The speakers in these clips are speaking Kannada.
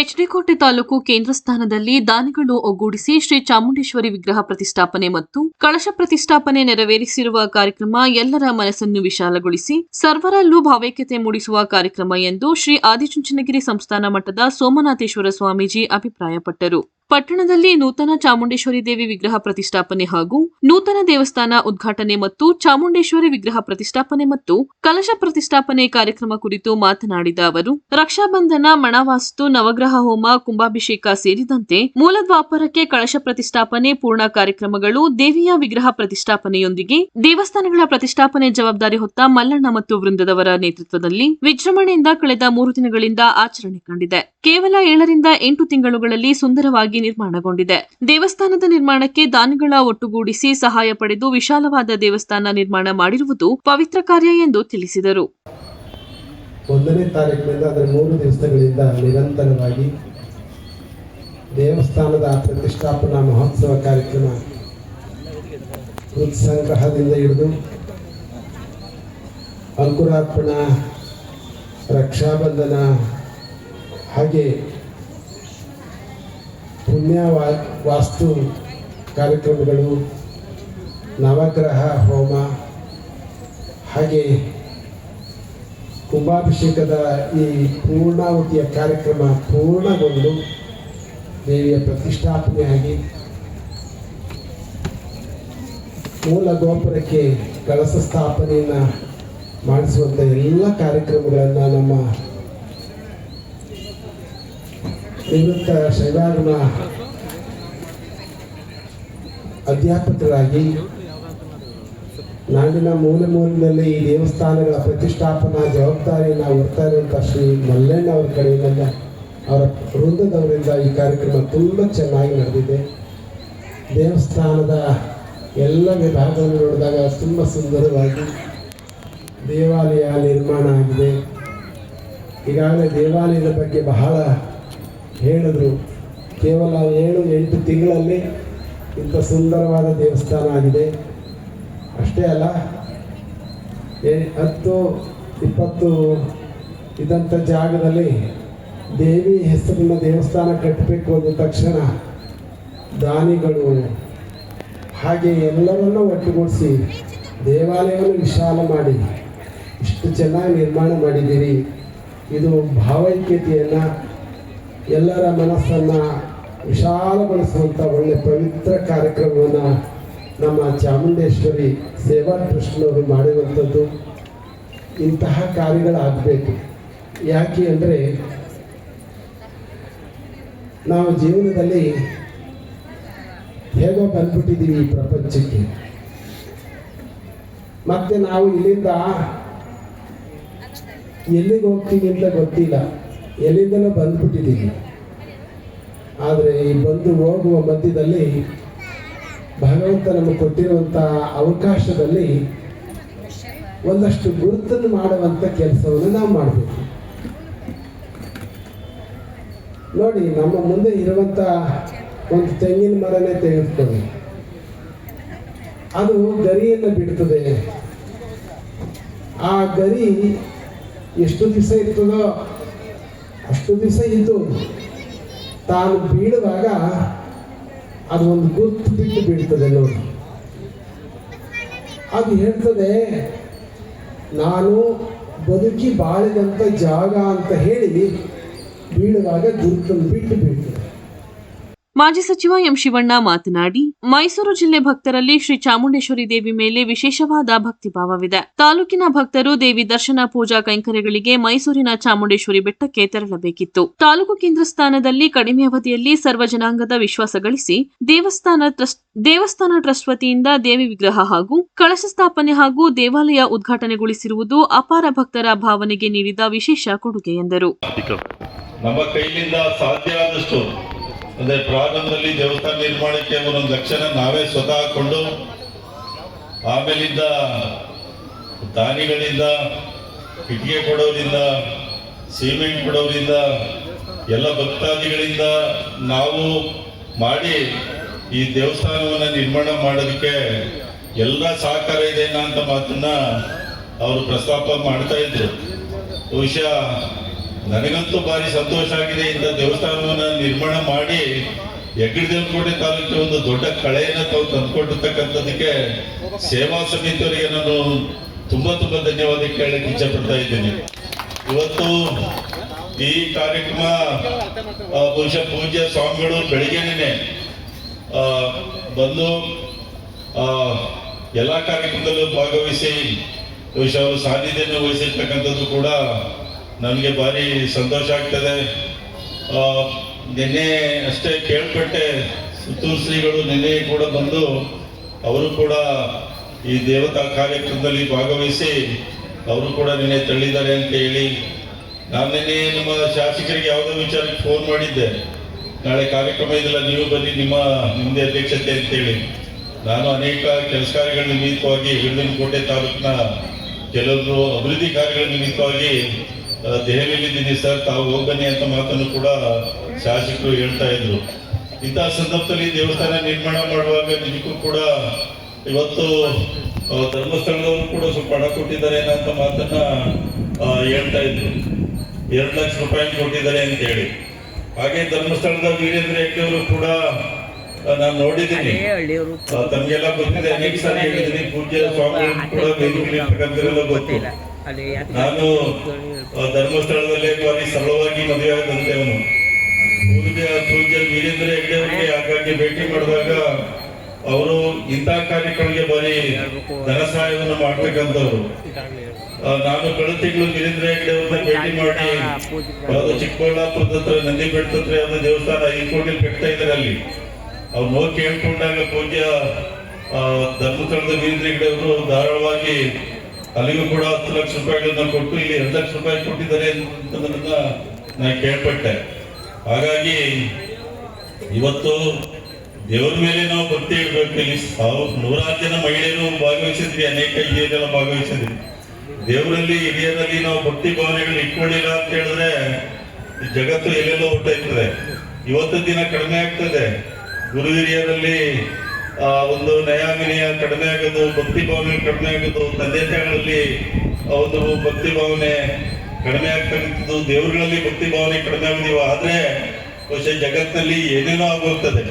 ಎಚ್ಡಿಕೋಟೆ ತಾಲೂಕು ಕೇಂದ್ರ ಸ್ಥಾನದಲ್ಲಿ ದಾನಿಗಳು ಒಗ್ಗೂಡಿಸಿ ಶ್ರೀ ಚಾಮುಂಡೇಶ್ವರಿ ವಿಗ್ರಹ ಪ್ರತಿಷ್ಠಾಪನೆ ಮತ್ತು ಕಳಶ ಪ್ರತಿಷ್ಠಾಪನೆ ನೆರವೇರಿಸಿರುವ ಕಾರ್ಯಕ್ರಮ ಎಲ್ಲರ ಮನಸ್ಸನ್ನು ವಿಶಾಲಗೊಳಿಸಿ ಸರ್ವರಲ್ಲೂ ಭಾವೈಕ್ಯತೆ ಮೂಡಿಸುವ ಕಾರ್ಯಕ್ರಮ ಎಂದು ಶ್ರೀ ಆದಿಚುಂಚನಗಿರಿ ಸಂಸ್ಥಾನ ಮಠದ ಸೋಮನಾಥೇಶ್ವರ ಸ್ವಾಮೀಜಿ ಅಭಿಪ್ರಾಯಪಟ್ಟರು. ಪಟ್ಟಣದಲ್ಲಿ ನೂತನ ಚಾಮುಂಡೇಶ್ವರಿ ದೇವಿ ವಿಗ್ರಹ ಪ್ರತಿಷ್ಠಾಪನೆ ಹಾಗೂ ನೂತನ ದೇವಸ್ಥಾನ ಉದ್ಘಾಟನೆ ಮತ್ತು ಚಾಮುಂಡೇಶ್ವರಿ ವಿಗ್ರಹ ಪ್ರತಿಷ್ಠಾಪನೆ ಮತ್ತು ಕಲಶ ಪ್ರತಿಷ್ಠಾಪನೆ ಕಾರ್ಯಕ್ರಮ ಕುರಿತು ಮಾತನಾಡಿದ ಅವರು, ರಕ್ಷಾಬಂಧನ, ಮಣವಾಸ್ತು, ನವಗ್ರಹ ಹೋಮ, ಕುಂಭಾಭಿಷೇಕ ಸೇರಿದಂತೆ ಮೂಲದ್ವಾಪರಕ್ಕೆ ಕಳಶ ಪ್ರತಿಷ್ಠಾಪನೆ ಪೂರ್ಣ ಕಾರ್ಯಕ್ರಮಗಳು, ದೇವಿಯ ವಿಗ್ರಹ ಪ್ರತಿಷ್ಠಾಪನೆಯೊಂದಿಗೆ ದೇವಸ್ಥಾನಗಳ ಪ್ರತಿಷ್ಠಾಪನೆ ಜವಾಬ್ದಾರಿ ಹೊತ್ತ ಮಲ್ಲಣ್ಣ ಮತ್ತು ವೃಂದದವರ ನೇತೃತ್ವದಲ್ಲಿ ವಿಜೃಂಭಣೆಯಿಂದ ಕಳೆದ 3 ದಿನಗಳಿಂದ ಆಚರಣೆ ಕಂಡಿದೆ. ಕೇವಲ 7 ರಿಂದ 8 ತಿಂಗಳುಗಳಲ್ಲಿ ಸುಂದರವಾಗಿ ನಿರ್ಮಾಣಗೊಂಡಿದೆ. ದೇವಸ್ಥಾನದ ನಿರ್ಮಾಣಕ್ಕೆ ದಾನಿಗಳ ಒಟ್ಟುಗೂಡಿಸಿ ಸಹಾಯ ಪಡೆದು ವಿಶಾಲವಾದ ದೇವಸ್ಥಾನ ನಿರ್ಮಾಣ ಮಾಡಿರುವುದು ಪವಿತ್ರ ಕಾರ್ಯ ಎಂದು ತಿಳಿಸಿದರು. 1ನೇ ತಾರೀಕಿನಿಂದ 3 ದಿವಸಗಳಿಂದ ನಿರಂತರವಾಗಿ ದೇವಸ್ಥಾನದ ಪ್ರತಿಷ್ಠಾಪನಾ ಮಹೋತ್ಸವ ಕಾರ್ಯಕ್ರಮ ಸಂಗ್ರಹದಿಂದ ಹಿಡಿದು ಅಂಕುರಾರ್ಪಣಾ, ರಕ್ಷಾಬಂಧನ, ಹಾಗೆ ಪುಣ್ಯ ವಾಸ್ತು ಕಾರ್ಯಕ್ರಮಗಳು, ನವಗ್ರಹ ಹೋಮ, ಹಾಗೆ ಕುಂಭಾಭಿಷೇಕದ ಈ ಪೂರ್ಣಾವತಿಯ ಕಾರ್ಯಕ್ರಮ ಪೂರ್ಣಗೊಂಡು ದೇವಿಯ ಪ್ರತಿಷ್ಠಾಪನೆಯಾಗಿ ಮೂಲ ಗೋಪುರಕ್ಕೆ ಕಳಸ ಸ್ಥಾಪನೆಯನ್ನು ಮಾಡಿಸುವಂಥ ಎಲ್ಲ ಕಾರ್ಯಕ್ರಮಗಳನ್ನು ನಮ್ಮ ನಿವೃತ್ತ ಶೈವಾಗಮ ಅಧ್ಯಾಪಕರಾಗಿ ನಾಡಿನ ಮೂಲೆಯಲ್ಲಿ ಈ ದೇವಸ್ಥಾನಗಳ ಪ್ರತಿಷ್ಠಾಪನಾ ಜವಾಬ್ದಾರಿಯನ್ನು ಹೊರ್ತಾ ಇರುವಂಥ ಶ್ರೀ ಮಲ್ಲಣ್ಣ ಅವರ ಕಡೆಯಿಂದ, ಅವರ ವೃಂದದವರಿಂದ ಈ ಕಾರ್ಯಕ್ರಮ ತುಂಬ ಚೆನ್ನಾಗಿ ನಡೆದಿದೆ. ದೇವಸ್ಥಾನದ ಎಲ್ಲ ವಿಭಾಗವನ್ನು ನೋಡಿದಾಗ ತುಂಬ ಸುಂದರವಾಗಿ ದೇವಾಲಯ ನಿರ್ಮಾಣ ಆಗಿದೆ. ಈಗಾಗಲೇ ದೇವಾಲಯದ ಬಗ್ಗೆ ಬಹಳ ಹೇಳಿದ್ರು. ಕೇವಲ 7-8 ತಿಂಗಳಲ್ಲಿ ಇಂಥ ಸುಂದರವಾದ ದೇವಸ್ಥಾನ ಆಗಿದೆ. ಅಷ್ಟೇ ಅಲ್ಲ, 10-20 ಇದ್ದಂಥ ಜಾಗದಲ್ಲಿ ದೇವಿ ಹೆಸರಿನ ದೇವಸ್ಥಾನ ಕಟ್ಟಬೇಕು ಅಂದ ತಕ್ಷಣ ದಾನಿಗಳು ಹಾಗೆ ಎಲ್ಲರನ್ನೂ ಒಟ್ಟುಗೂಡಿಸಿ ದೇವಾಲಯವನ್ನು ವಿಶಾಲ ಮಾಡಿ ಇಷ್ಟು ಚೆನ್ನಾಗಿ ನಿರ್ಮಾಣ ಮಾಡಿದ್ದೀರಿ. ಇದು ಭಾವೈಕ್ಯತೆಯನ್ನು, ಎಲ್ಲರ ಮನಸ್ಸನ್ನು ವಿಶಾಲಗೊಳಿಸುವಂಥ ಒಳ್ಳೆಯ ಪವಿತ್ರ ಕಾರ್ಯಕ್ರಮವನ್ನು ನಮ್ಮ ಚಾಮುಂಡೇಶ್ವರಿ ಸೇವಾ ಟ್ರಸ್ಟ್ನವರು ಮಾಡಿರುವಂಥದ್ದು. ಇಂತಹ ಕಾರ್ಯಗಳಾಗಬೇಕು. ಯಾಕೆ ಅಂದರೆ ನಾವು ಜೀವನದಲ್ಲಿ ಹೇಗೋ ಬಂದ್ಬಿಟ್ಟಿದ್ದೀವಿ ಈ ಪ್ರಪಂಚಕ್ಕೆ. ಮತ್ತು ನಾವು ಇಲ್ಲಿಂದ ಎಲ್ಲಿಗೆ ಹೋಗ್ತೀವಿ ಅಂತ ಗೊತ್ತಿಲ್ಲ, ಎಲ್ಲಿಂದಲೂ ಬಂದ್ಬಿಟ್ಟಿದ್ದೀವಿ. ಆದರೆ ಈ ಬಂದು ಹೋಗುವ ಮಧ್ಯದಲ್ಲಿ ಭಗವಂತ ನಮಗೆ ಕೊಟ್ಟಿರುವಂಥ ಅವಕಾಶದಲ್ಲಿ ಒಂದಷ್ಟು ಗುರುತನ್ನು ಮಾಡುವಂಥ ಕೆಲಸವನ್ನು ನಾವು ಮಾಡಬೇಕು. ನೋಡಿ, ನಮ್ಮ ಮುಂದೆ ಇರುವಂಥ ಒಂದು ತೆಂಗಿನ ಮರನೇ ತೆಗೆದುಕೊಳ್ಳಿ, ಅದು ಗರಿಯನ್ನು ಬಿಡ್ತದೆ. ಆ ಗರಿ ಎಷ್ಟು ದಿವಸ ಇರ್ತದೋ ಅಷ್ಟು ದಿವಸ ಇದ್ದು ತಾನು ಬೀಳುವಾಗ ಅದು ಒಂದು ಗುರುತು ಬಿಟ್ಟು ಬೀಳ್ತದೆ. ನೋಡಿ, ಅದು ಹೇಳ್ತದೆ ನಾನು ಬದುಕಿ ಬಾಳಿದಂಥ ಜಾಗ ಅಂತ ಹೇಳಿ ಬೀಳುವಾಗ ಗುರುತನ್ನು ಬಿಟ್ಟು ಬೀಳ್ತದೆ. ಮಾಜಿ ಸಚಿವ ಎಂ ಶಿವಣ್ಣ ಮಾತನಾಡಿ, ಮೈಸೂರು ಜಿಲ್ಲೆ ಭಕ್ತರಲ್ಲಿ ಶ್ರೀ ಚಾಮುಂಡೇಶ್ವರಿ ದೇವಿ ಮೇಲೆ ವಿಶೇಷವಾದ ಭಕ್ತಿಭಾವವಿದೆ. ತಾಲೂಕಿನ ಭಕ್ತರು ದೇವಿ ದರ್ಶನ, ಪೂಜಾ ಕೈಂಕರ್ಯಗಳಿಗೆ ಮೈಸೂರಿನ ಚಾಮುಂಡೇಶ್ವರಿ ಬೆಟ್ಟಕ್ಕೆ ತೆರಳಬೇಕಿತ್ತು. ತಾಲೂಕು ಕೇಂದ್ರ ಸ್ಥಾನದಲ್ಲಿ ಕಡಿಮೆ ಅವಧಿಯಲ್ಲಿ ಸರ್ವ ಜನಾಂಗದ ವಿಶ್ವಾಸ ಗಳಿಸಿ ದೇವಸ್ಥಾನ ಟ್ರಸ್ಟ್ ವತಿಯಿಂದ ದೇವಿ ವಿಗ್ರಹ ಹಾಗೂ ಕಳಶ ಸ್ಥಾಪನೆ ಹಾಗೂ ದೇವಾಲಯ ಉದ್ಘಾಟನೆಗೊಳಿಸಿರುವುದು ಅಪಾರ ಭಕ್ತರ ಭಾವನೆಗೆ ನೀಡಿದ ವಿಶೇಷ ಕೊಡುಗೆ ಎಂದರು. ನಮ್ಮ ಕೈಲಿಂದ ಸಾಧ್ಯ ಆದಷ್ಟು ಅಂದರೆ ಪ್ರಾರಂಭದಲ್ಲಿ ದೇವಸ್ಥಾನ ನಿರ್ಮಾಣಕ್ಕೆ 1 ಲಕ್ಷ ನಾವೇ ಸ್ವತಃ ಹಾಕೊಂಡು, ಆಮೇಲಿಂದ ದಾನಿಗಳಿಂದ, ಇಟ್ಟಿಗೆ ಕೊಡೋರಿಂದ, ಸಿಮೆಂಟ್ ಕೊಡೋರಿಂದ, ಎಲ್ಲ ಭಕ್ತಾದಿಗಳಿಂದ ನಾವು ಮಾಡಿ ಈ ದೇವಸ್ಥಾನವನ್ನು ನಿರ್ಮಾಣ ಮಾಡೋದಕ್ಕೆ ಎಲ್ಲ ಸಹಕಾರ ಇದೆ ಅಂತ ಮಾತನ್ನ ಅವರು ಪ್ರಸ್ತಾಪ ಮಾಡ್ತಾ ಇದ್ರು. ಬಹುಶಃ ನನಗಂತೂ ಭಾರಿ ಸಂತೋಷ ಆಗಿದೆ. ಇಂಥ ದೇವಸ್ಥಾನವನ್ನು ನಿರ್ಮಾಣ ಮಾಡಿ ಹೆಗ್ಗಡದೇವನಕೋಟೆ ತಾಲೂಕಿನ ಒಂದು ದೊಡ್ಡ ಕಳೆಯನ್ನು ತಾವು ತಂದುಕೊಂಡಿರ್ತಕ್ಕಂಥದ್ದಕ್ಕೆ ಸೇವಾ ಸಮಿತಿಯವರಿಗೆ ನಾನು ತುಂಬಾ ಧನ್ಯವಾದ ಕೇಳಕ್ಕೆ ಇಚ್ಛೆ ಪಡ್ತಾ ಇದ್ದೇನೆ. ಇವತ್ತು ಈ ಕಾರ್ಯಕ್ರಮ ಬಹುಶಃ ಪೂಜ್ಯ ಸ್ವಾಮಿಗಳು ಬೆಳಿಗ್ಗೆನೇ ಬಂದು ಎಲ್ಲ ಕಾರ್ಯಕ್ರಮದಲ್ಲೂ ಭಾಗವಹಿಸಿ ಬಹುಶಃ ಅವರು ಸಾನ್ನಿಧ್ಯವನ್ನು ವಹಿಸಿರ್ತಕ್ಕಂಥದ್ದು ಕೂಡ ನನಗೆ ಭಾರಿ ಸಂತೋಷ ಆಗ್ತದೆ. ನಿನ್ನೆ ಅಷ್ಟೇ ಕೇಳ್ಪಟ್ಟೆ, ಸುತ್ತೂರು ಶ್ರೀಗಳು ನಿನ್ನೆ ಕೂಡ ಬಂದು ಅವರು ಕೂಡ ಈ ದೇವತಾ ಕಾರ್ಯಕ್ರಮದಲ್ಲಿ ಭಾಗವಹಿಸಿ ಅವರು ಕೂಡ ನಿನ್ನೆ ತಳ್ಳಿದ್ದಾರೆ ಅಂತ ಹೇಳಿ, ನಾನು ನಿನ್ನೆ ನಮ್ಮ ಶಾಸಕರಿಗೆ ಯಾವುದೋ ವಿಚಾರಕ್ಕೆ ಫೋನ್ ಮಾಡಿದ್ದೆ, ನಾಳೆ ಕಾರ್ಯಕ್ರಮ ಇದೆಲ್ಲ ನೀವು ಬನ್ನಿ ನಿಮ್ಮದೇ ಅಧ್ಯಕ್ಷತೆ ಅಂತೇಳಿ. ನಾನು ಅನೇಕ ಕೆಲಸ ಕಾರ್ಯಗಳ ನಿಮಿತ್ತವಾಗಿ ಹೆಗ್ಗಡದೇವನಕೋಟೆ ತಾಲೂಕಿನ ಕೆಲವರು ಅಭಿವೃದ್ಧಿ ಕಾರ್ಯಗಳ ನಿಮಿತ್ತವಾಗಿ ದೆಹಲಿಯಲ್ಲಿದ್ದೀನಿ ಸರ್, ತಾವು ಹೋಗ್ಬನ್ನಿ ಅಂತ ಮಾತನ್ನು ಕೂಡ ಶಾಸಕರು ಹೇಳ್ತಾ ಇದ್ರು. ಇಂತಹ ಸಂದರ್ಭದಲ್ಲಿ ದೇವಸ್ಥಾನ ನಿರ್ಮಾಣ ಮಾಡುವಾಗ ನಿಜಕ್ಕೂ ಕೂಡ ಇವತ್ತು ಧರ್ಮಸ್ಥಳದವರು ಕೂಡ ಸ್ವಲ್ಪ ಹಣ ಕೊಟ್ಟಿದ್ದಾರೆ ಅಂತ ಮಾತನ್ನ ಹೇಳ್ತಾ ಇದ್ರು. 2 ಲಕ್ಷ ರೂಪಾಯಿ ಕೊಟ್ಟಿದ್ದಾರೆ ಅಂತ ಹೇಳಿ. ಹಾಗೆ ಧರ್ಮಸ್ಥಳದ ವೀರೇಂದ್ರ ಹೆಗ್ಡೆ ಅವರು ಕೂಡ ನಾನು ನೋಡಿದ್ದೀನಿ, ತಮಗೆಲ್ಲ ಗೊತ್ತಿದೆ, ಅನೇಕ ಸಾರಿ ಹೇಳಿದ್ದೀನಿ. ಪೂಜ್ಯ ಸ್ವಾಮಿಗಳು ಕೂಡ ವೇದಿಕೆಯಲ್ಲಿರ್ತಕ್ಕಂಥವರೆಲ್ಲ ಗೊತ್ತು. ನಾನು ಧರ್ಮಸ್ಥಳದಲ್ಲೇ ಬಾರಿ ಸರಳವಾಗಿ ಮದುವೆ ಆದಂತವನು. ಪೂಜ್ಯ ವೀರೇಂದ್ರ ಹೆಗ್ಡೆ ಅವರಿಗೆ ಆಗಾಗ್ಗೆ ಭೇಟಿ ಮಾಡಿದಾಗ ಅವರು ಇಂಥ ಕಾರ್ಯಕ್ರಮಕ್ಕೆ ಬಾರಿ ಧನ ಸಹಾಯವನ್ನು ಮಾಡ್ತಕ್ಕಂಥವ್ರು. ನಾನು ಕಳೆದ ತಿಂಗಳು ವೀರೇಂದ್ರ ಹೆಗ್ಡೆ ಅವ್ರನ್ನ ಭೇಟಿ ಮಾಡಿ ಯಾವ್ದು ಚಿಕ್ಕಬಳ್ಳಾಪುರದ ಹತ್ರ ನಂದಿ ಬೆಟ್ಟದ ಹತ್ರ ಯಾವ್ದು ದೇವಸ್ಥಾನ 5 ಕೋಟಿ ಕಟ್ತಾ ಇದ್ದಾರೆ, ಅಲ್ಲಿ ಅವ್ರು ಹೋಗಿ ಕೇಳ್ಕೊಂಡಾಗ ಪೂಜ್ಯ ಧರ್ಮಸ್ಥಳದ ವೀರೇಂದ್ರ ಹೆಗ್ಡೆ ಅವರು ಧಾರಾಳವಾಗಿ ಅಲ್ಲಿಗೂ ಕೂಡ 10 ಲಕ್ಷ ರೂಪಾಯಿಗಳನ್ನ ಕೊಟ್ಟು ಇಲ್ಲಿ 2 ಲಕ್ಷ ರೂಪಾಯಿ ಕೊಟ್ಟಿದ್ದಾರೆ ಅಂತ ನಾನು ಕೇಳ್ಪಟ್ಟೆ. ಹಾಗಾಗಿ ಇವತ್ತು ದೇವರ ಮೇಲೆ ನಾವು ಭಕ್ತಿ ಇಡಬೇಕು. ಇಲ್ಲಿ 100 ಜನ ಮಹಿಳೆಯರು ಭಾಗವಹಿಸಿದ್ವಿ, ಅನೇಕ ಹಿರಿಯರೆಲ್ಲ ಭಾಗವಹಿಸಿದ್ವಿ. ದೇವರಲ್ಲಿ ಹಿರಿಯರಲ್ಲಿ ನಾವು ಭಕ್ತಿ ಭಾವನೆಗಳು ಇಟ್ಕೊಳ್ಳಿಲ್ಲ ಅಂತ ಹೇಳಿದ್ರೆ ಜಗತ್ತು ಎಲ್ಲೆಲ್ಲೋ ಹೊಟ್ಟೋಯ್ತದೆ. ಇವತ್ತು ದಿನ ಕಡಿಮೆ ಆಗ್ತದೆ. ಗುರು ಹಿರಿಯರಲ್ಲಿ ಒಂದು ನಯಾವಿನಯ ಕಡಿಮೆ ಆಗೋದು, ಭಕ್ತಿ ಭಾವನೆ ಕಡಿಮೆ ಆಗೋದು, ತಂದೆ ತಾಯಿಗಳಲ್ಲಿ ಒಂದು ಭಕ್ತಿ ಭಾವನೆ ಕಡಿಮೆ ಆಗ್ತಕ್ಕಂಥದ್ದು, ದೇವರುಗಳಲ್ಲಿ ಭಕ್ತಿ ಭಾವನೆ ಕಡಿಮೆ ಆಗೋದಿವ. ಆದ್ರೆ ಬಹುಶಃ ಜಗತ್ತಿನಲ್ಲಿ ಏನೇನೋ ಆಗೋಗ್ತದೆ.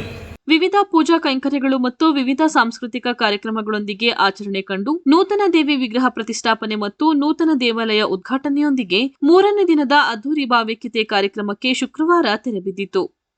ವಿವಿಧ ಪೂಜಾ ಕೈಂಕರ್ಯಗಳು ಮತ್ತು ವಿವಿಧ ಸಾಂಸ್ಕೃತಿಕ ಕಾರ್ಯಕ್ರಮಗಳೊಂದಿಗೆ ಆಚರಣೆ ಕಂಡು ನೂತನ ದೇವಿ ವಿಗ್ರಹ ಪ್ರತಿಷ್ಠಾಪನೆ ಮತ್ತು ನೂತನ ದೇವಾಲಯ ಉದ್ಘಾಟನೆಯೊಂದಿಗೆ 3ನೇ ದಿನದ ಅದ್ದೂರಿ ಭಾವೈಕ್ಯತೆ ಕಾರ್ಯಕ್ರಮಕ್ಕೆ ಶುಕ್ರವಾರ ತೆರೆಬಿದ್ದಿತು.